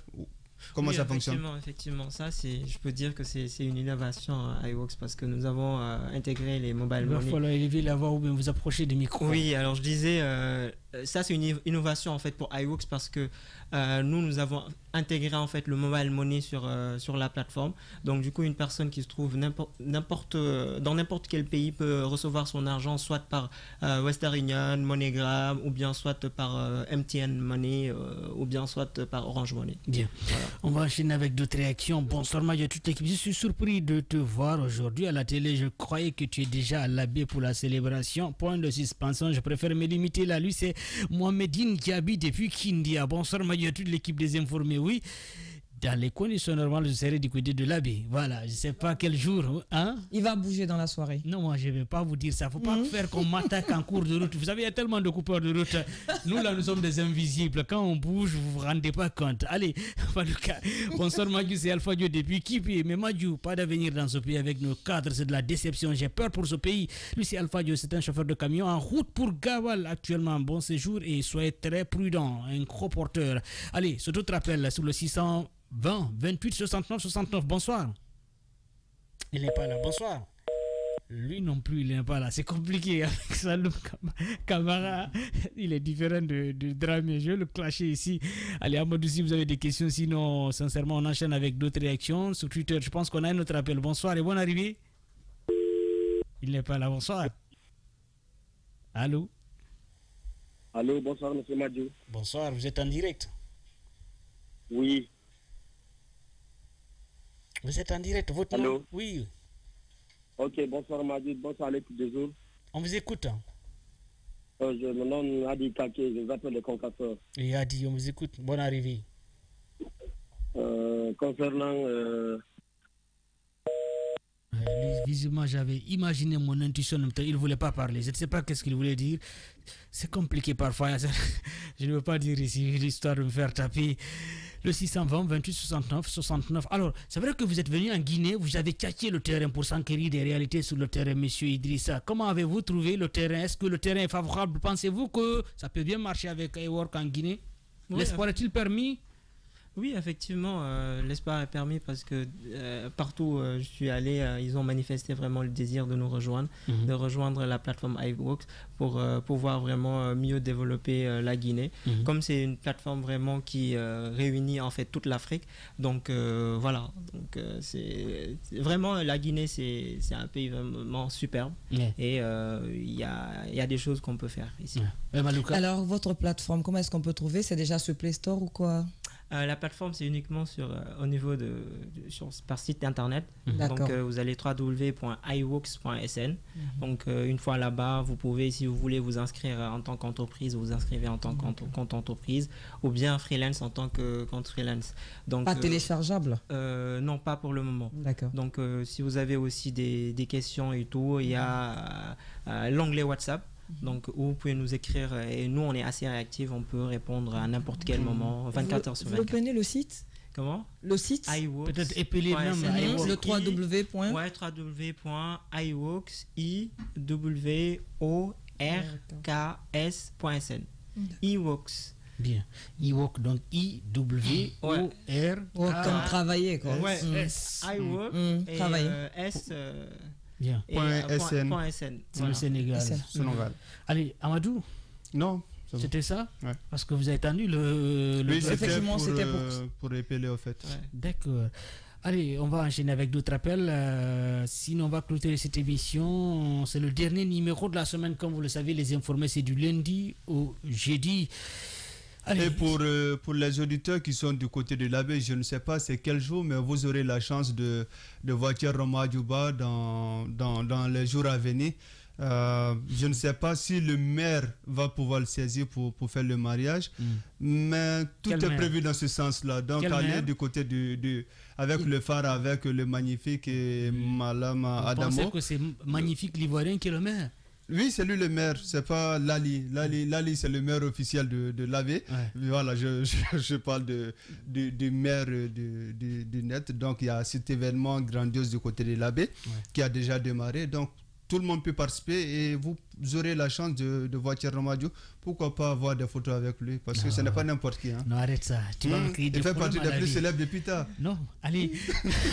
Comment ça fonctionne? Effectivement, ça, je peux dire que c'est une innovation à iWorks parce que nous avons intégré les mobile money. Il va falloir élever la voix ou bien vous approcher du micro. Oui, alors je disais, ça c'est une innovation en fait pour iWorks parce que nous avons intégré en fait le mobile money sur la plateforme. Donc du coup, une personne qui se trouve dans n'importe quel pays peut recevoir son argent soit par Western Union, MoneyGram ou bien soit par MTN Money ou bien soit par Orange Money. Bien. Voilà. On va enchaîner avec d'autres réactions. Bonsoir Madia, toute l'équipe. Je suis surpris de te voir aujourd'hui à la télé. Je croyais que tu es déjà à l'abbé pour la célébration. Point de suspension. Je préfère me limiter là. Lui, c'est Mohamedine qui habite depuis Kindia. Bonsoir Madia, toute l'équipe des informés. Oui. Dans les conditions normales, je serai du côté de l'abbé. Voilà, je ne sais pas quel jour. Hein? Il va bouger dans la soirée. Non, moi, je ne vais pas vous dire ça. Il ne faut pas faire qu'on m'attaque en cours de route. Vous savez, il y a tellement de coupeurs de route. Nous, là, nous sommes des invisibles. Quand on bouge, vous ne vous rendez pas compte. Allez, Falouka. Bonsoir, Madiou, c'est Alpha Dio depuis Kipi. Mais Madiou, pas d'avenir dans ce pays avec nos cadres. C'est de la déception. J'ai peur pour ce pays. Lui, c'est Alpha Dio. C'est un chauffeur de camion en route pour Gawal actuellement. Bon séjour et soyez très prudent. Un gros porteur. Allez, ce autre appel sur le 620 28 69 69. Bonsoir. Il n'est pas là. Bonsoir. Lui non plus, il n'est pas là. C'est compliqué avec Saloum Camara. Il est différent de Dramé. Je vais le clasher ici. Allez, Amadou, si vous avez des questions, sinon, sincèrement, on enchaîne avec d'autres réactions. Sur Twitter, je pense qu'on a un autre appel. Bonsoir et bonne arrivée. Il n'est pas là. Bonsoir. Allô? Allô, bonsoir, monsieur Madiou. Bonsoir, vous êtes en direct? Oui. Vous êtes en direct, votre Allô? nom? Oui. Ok, bonsoir Madiou, bonsoir l'équipe de jour. On vous écoute. Je me nomme Adi Kake, je vous appelle le concasseur. Et Adi, on vous écoute. Bonne arrivée. Concernant Visiblement, j'avais imaginé mon intuition. Il ne voulait pas parler. Je ne sais pas qu'est-ce qu'il voulait dire. C'est compliqué parfois. Je ne veux pas dire ici l'histoire de me faire taper. Le 620 28 69 69. Alors, c'est vrai que vous êtes venu en Guinée, vous avez tchatché le terrain pour s'enquérir des réalités sur le terrain, monsieur Idrissa. Comment avez-vous trouvé le terrain? Est-ce que le terrain est favorable? Pensez-vous que ça peut bien marcher avec iWork en Guinée? Oui, l'espoir est-il permis? Oui, effectivement, l'espoir est permis parce que partout où je suis allé, ils ont manifesté vraiment le désir de nous rejoindre, de rejoindre la plateforme iWorks pour pouvoir vraiment mieux développer la Guinée. Comme c'est une plateforme vraiment qui réunit en fait toute l'Afrique, donc voilà. Donc c'est vraiment la Guinée, c'est un pays vraiment superbe et il y a des choses qu'on peut faire ici. Alors votre plateforme, comment est-ce qu'on peut trouver? C'est déjà sur Play Store ou quoi? La plateforme, c'est uniquement au niveau par site internet. Donc, vous allez www.iworks.sn. Donc, une fois là-bas, vous pouvez, si vous voulez vous inscrire en tant qu'entreprise, vous inscrivez en tant qu'entreprise ou bien freelance en tant que compte freelance. Donc, pas téléchargeable? Non, pas pour le moment. D'accord. Donc, si vous avez aussi des questions et tout, il y a l'onglet WhatsApp. Donc, où vous pouvez nous écrire et nous, on est assez réactifs, on peut répondre à n'importe quel moment, 24 heures sur 24. Vous prenez le site? Comment? Le site? iWorks. Peut-être épeler même le www. Ouais, www.iworks.sn. iWorks. Bien. iWork, donc I-W-O-R. Comme travailler, quoi. Ouais. iWork. Travailler. S. Bien. .sn. C'est le Sénégal. Allez, Amadou. Non. C'était ça? Ouais. Parce que vous avez entendu le oui, effectivement, c'était pour épeler au fait. Ouais. D'accord. Allez, on va enchaîner avec d'autres appels. Sinon, on va clôturer cette émission. C'est le dernier numéro de la semaine. Comme vous le savez, les informés, c'est du lundi au jeudi. Allez. Et pour les auditeurs qui sont du côté de l'Abbé, je ne sais pas c'est quel jour, mais vous aurez la chance de voir Thierno Djouba dans les jours à venir. Je ne sais pas si le maire va pouvoir le saisir pour faire le mariage, mais tout est prévu dans ce sens-là. Donc, aller du côté avec le phare, avec le magnifique Malam Adamo. Vous pensez que c'est magnifique l'Ivoirien qui est le maire? Oui, c'est lui le maire, c'est pas Lali. Lali, c'est le maire officiel de l'AV. Ouais. Voilà, je parle du maire du net. Donc, il y a cet événement grandiose du côté de l'AV qui a déjà démarré. Donc, tout le monde peut participer et vous aurez la chance de voir Thierno Madio. Pourquoi pas avoir des photos avec lui? Parce que ce n'est pas n'importe qui. Hein. Non, arrête ça. Tu vas créer des problèmes. Il fait partie des plus célèbres depuis tard. Non, allez.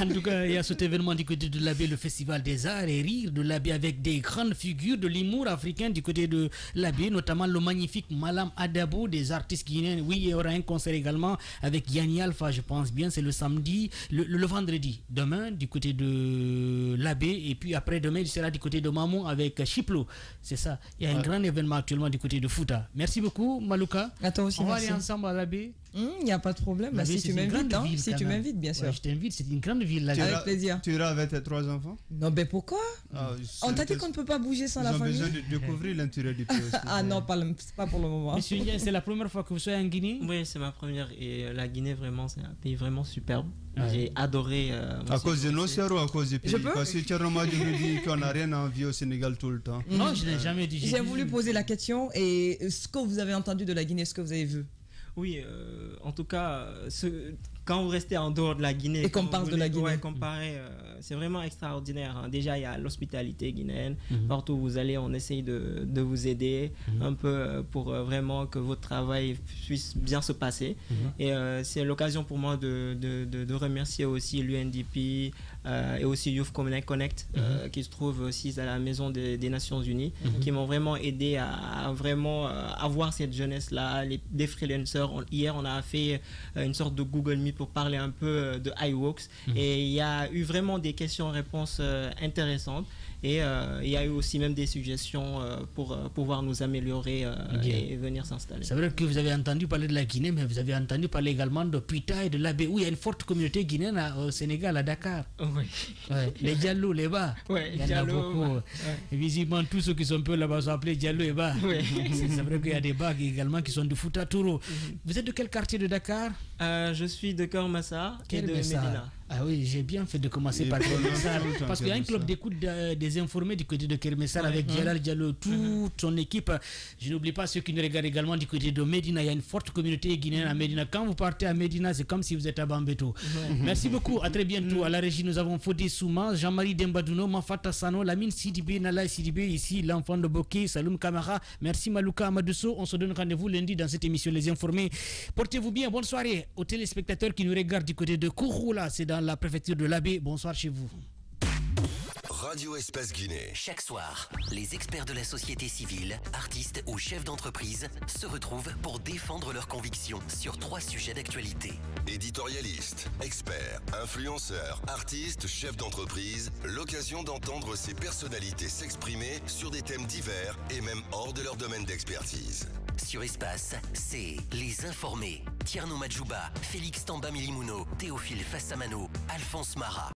En tout cas, il y a cet événement du côté de l'Abbé, le Festival des Arts et Rires de l'Abbé, avec des grandes figures de l'humour africain du côté de l'Abbé, notamment le magnifique Malam Adabo, des artistes guinéens. Oui, il y aura un concert également avec Yanni Alpha, je pense bien. C'est le samedi, le vendredi. Demain, du côté de l'Abbé. Et puis après-demain, il sera du côté de Mamon avec Chiplo. C'est ça. Il y a un grand événement actuellement du côté de Fouta. Merci beaucoup, Malouka. À toi aussi, on va aller ensemble à l'Abbé. Il n'y a pas de problème. Si tu m'invites, si tu m'invites, bien sûr. Ouais, je t'invite, c'est une grande ville. Avec plaisir. Tu iras avec tes 3 enfants? Non, mais pourquoi? On t'a dit qu'on ne peut pas bouger sans la famille. Ils ont besoin de découvrir l'intérieur du pays aussi. Ah non, pas pour le moment. Monsieur Ndiaye, c'est la première fois que vous soyez en Guinée? Oui, c'est ma première. Et la Guinée, vraiment, c'est un pays vraiment superbe. J'ai adoré. À cause de nos sœurs ou à cause du pays? Parce que Thierno Madio nous dit qu'on n'a rien envie au Sénégal tout le temps. Non, je n'ai jamais dit. J'ai voulu poser la question et ce que vous avez entendu de la Guinée, ce que vous avez vu. Oui, en tout cas, quand vous restez en dehors de la Guinée, et qu'on parle de la Guinée, c'est vraiment extraordinaire. Hein. Déjà, il y a l'hospitalité guinéenne. Partout où vous allez, on essaye de vous aider un peu pour vraiment que votre travail puisse bien se passer. Et c'est l'occasion pour moi de remercier aussi l'UNDP et aussi Youth Connect qui se trouve aussi à la Maison des Nations Unies, qui m'ont vraiment aidé à vraiment avoir cette jeunesse-là, des freelancers. Hier, on a fait une sorte de Google Meet pour parler un peu de iWorks et il y a eu vraiment des questions-réponses intéressantes et il y a eu aussi même des suggestions pour pouvoir nous améliorer et venir s'installer. C'est vrai que vous avez entendu parler de la Guinée, mais vous avez entendu parler également de Puita et de l'Abbé, où il y a une forte communauté guinéenne au Sénégal, à Dakar. Oui. Ouais, les Diallo, les Bas. Ouais, il y en a beaucoup. Et visiblement, tous ceux qui sont un peu là-bas sont appelés Diallo et Bas. C'est vrai qu'il y a des Bas également qui sont de Fouta Touro. Vous êtes de quel quartier de Dakar? Je suis de Kermassa et de Médina. Ah oui, j'ai bien fait de commencer par Kermessar, parce qu'il y a un club d'écoute des informés du côté de Kermessar avec Jalal Diallo, toute son équipe. Je n'oublie pas ceux qui nous regardent également du côté de Médina. Il y a une forte communauté guinéenne à Médina. Quand vous partez à Médina, c'est comme si vous êtes à Bambeto. Merci beaucoup, à très bientôt. À la régie, nous avons Fodé Souma, Jean-Marie Dembadouno, Mafata Sano, Lamine Sidibé, Nala Sidibé, ici l'enfant de Boké, Saloum Kamara. Merci Malouka Amadousso. On se donne rendez-vous lundi dans cette émission Les Informés. Portez-vous bien, bonne soirée aux téléspectateurs qui nous regardent du côté de Kouroula, c'est dans la préfecture de l'Abbé. Bonsoir chez vous. Radio Espace Guinée. Chaque soir, les experts de la société civile, artistes ou chefs d'entreprise se retrouvent pour défendre leurs convictions sur 3 sujets d'actualité. Éditorialistes, experts, influenceurs, artistes, chefs d'entreprise, l'occasion d'entendre ces personnalités s'exprimer sur des thèmes divers et même hors de leur domaine d'expertise. Sur Espace, c'est Les Informés. Tierno Madjouba, Félix Tamba Milimounot, Théophile Fassamano, Alphonse Marat.